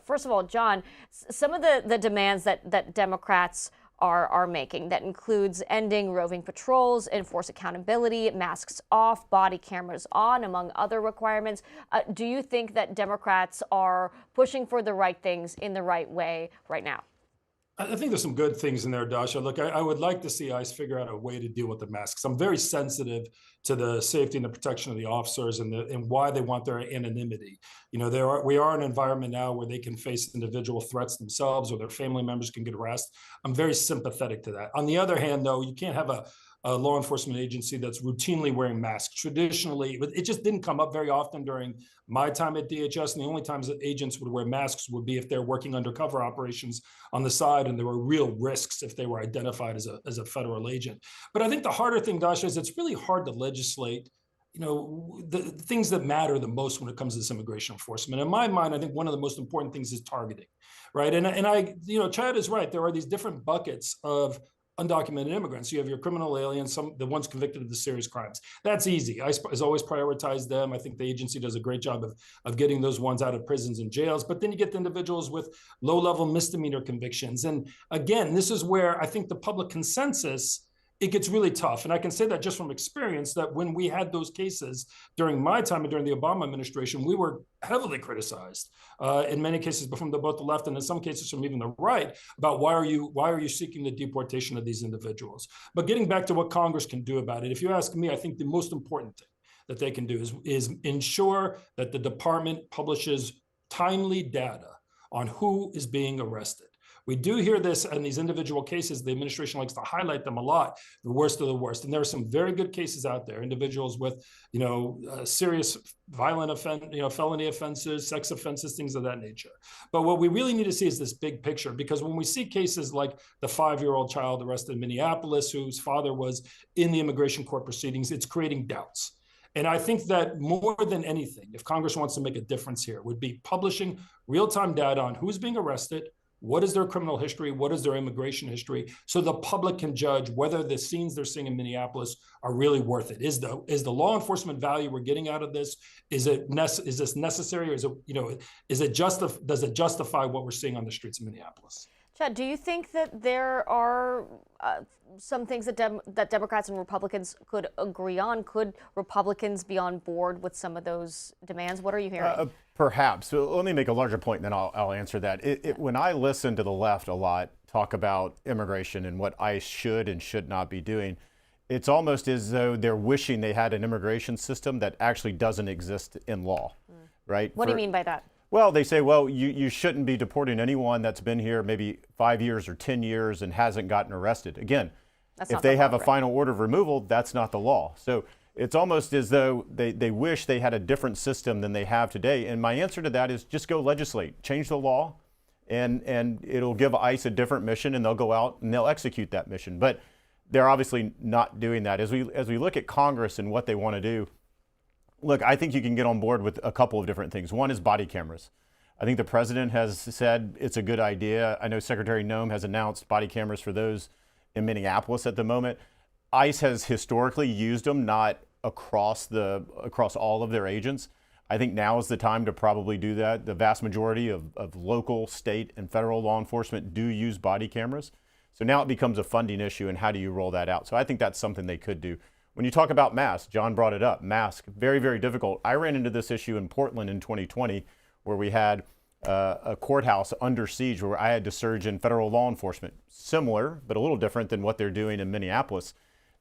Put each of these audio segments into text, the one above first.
First of all, John, some of the demands that Democrats are making, that includes ending roving patrols, enforce accountability, masks off, body cameras on, among other requirements. Do you think that Democrats are pushing for the right things in the right way right now? I think there's some good things in there, Dasha. Look, I would like to see ICE figure out a way to deal with the masks. I'm very sensitive to the safety and the protection of the officers and why they want their anonymity. We are in an environment now where they can face individual threats themselves or their family members can get arrested. I'm very sympathetic to that. On the other hand, though, you can't have a law enforcement agency that's routinely wearing masks. Traditionally, it just didn't come up very often during my time at DHS. And the only times that agents would wear masks would be if they're working undercover operations on the side, and there were real risks if they were identified as a federal agent. But I think the harder thing, Dasha, is it's really hard to legislate the things that matter the most when it comes to this immigration enforcement. In my mind, I think one of the most important things is targeting, right? Chad is right. There are these different buckets of undocumented immigrants. You have your criminal aliens, the ones convicted of the serious crimes. That's easy. ICE has always prioritized them. I think the agency does a great job of getting those ones out of prisons and jails. But then you get the individuals with low-level misdemeanor convictions. And again, this is where I think the public consensus, it gets really tough. And I can say that just from experience, that when we had those cases during my time and during the Obama administration, we were heavily criticized in many cases from both the left and in some cases from even the right about why are you seeking the deportation of these individuals. But getting back to what Congress can do about it, if you ask me, I think the most important thing that they can do is ensure that the department publishes timely data on who is being arrested. We do hear this in these individual cases. The administration likes to highlight them a lot, the worst of the worst. And there are some very good cases out there, individuals with, serious violent felony offenses, sex offenses, things of that nature. But what we really need to see is this big picture, because when we see cases like the 5-year-old child arrested in Minneapolis, whose father was in the immigration court proceedings, it's creating doubts. And I think that more than anything, if Congress wants to make a difference here, would be publishing real-time data on who's being arrested, what is their criminal history, what is their immigration history, so the public can judge whether the scenes they're seeing in Minneapolis are really worth it. Is the law enforcement value we're getting out of this, is this necessary, or does it justify what we're seeing on the streets of Minneapolis? Chad, do you think that there are some things that Democrats and Republicans could agree on? Could Republicans be on board with some of those demands? What are you hearing? Perhaps. So let me make a larger point, and then I'll answer that. When I listen to the left a lot talk about immigration and what ICE should and should not be doing, it's almost as though they're wishing they had an immigration system that actually doesn't exist in law, right? What do you mean by that? Well, they say, well, you shouldn't be deporting anyone that's been here maybe 5 years or 10 years and hasn't gotten arrested. Again, if they have a final order of removal, that's not the law. So it's almost as though they wish they had a different system than they have today. And my answer to that is just go legislate, change the law, and it'll give ICE a different mission, and they'll go out and they'll execute that mission. But they're obviously not doing that. As we look at Congress and what they want to do, look, I think you can get on board with a couple of different things. One is body cameras. I think the president has said it's a good idea. I know Secretary Noem has announced body cameras for those in Minneapolis at the moment. ICE has historically used them, not across all of their agents. I think now is the time to probably do that. The vast majority of local, state, and federal law enforcement do use body cameras. So now it becomes a funding issue, and how do you roll that out? So I think that's something they could do. When you talk about masks, John brought it up, masks, very, very difficult. I ran into this issue in Portland in 2020, where we had a courthouse under siege where I had to surge in federal law enforcement. Similar, but a little different than what they're doing in Minneapolis.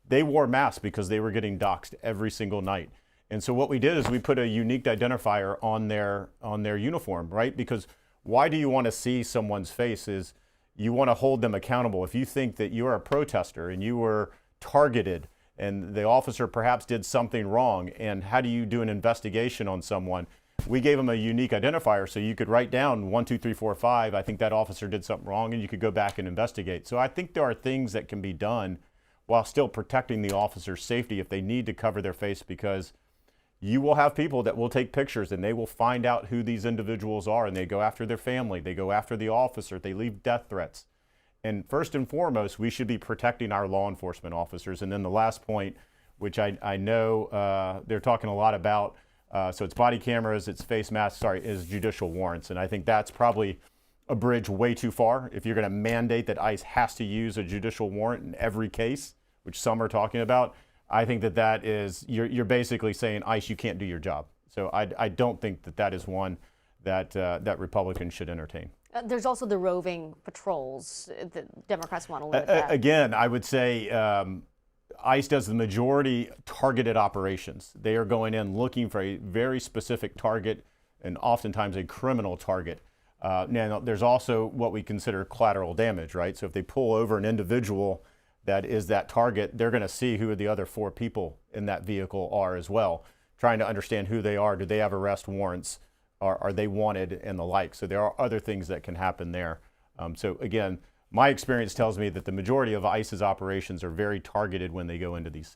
They wore masks because they were getting doxxed every single night. And so what we did is we put a unique identifier on their uniform, right? Because why do you want to see someone's face? Is you want to hold them accountable. If you think that you are a protester and you were targeted and the officer perhaps did something wrong, and how do you do an investigation on someone? We gave them a unique identifier so you could write down 1, 2, 3, 4, 5. I think that officer did something wrong, and you could go back and investigate. So I think there are things that can be done while still protecting the officer's safety if they need to cover their face, because you will have people that will take pictures and they will find out who these individuals are, and they go after their family, they go after the officer, they leave death threats. And first and foremost, we should be protecting our law enforcement officers. And then the last point, which I know they're talking a lot about So it's body cameras, it's face masks, is judicial warrants. And I think that's probably a bridge way too far. If you're going to mandate that ICE has to use a judicial warrant in every case, which some are talking about, I think that is, you're basically saying, ICE, you can't do your job. So I don't think that is one that Republicans should entertain. There's also the roving patrols that Democrats want to limit that. Again, I would say ICE does the majority targeted operations. They are going in looking for a very specific target and oftentimes a criminal target. Now, there's also what we consider collateral damage, right? So if they pull over an individual that is that target, they're going to see who the other 4 people in that vehicle are as well, trying to understand who they are. Do they have arrest warrants? Are they wanted and the like? So there are other things that can happen there. So again, my experience tells me that the majority of ICE's operations are very targeted when they go into these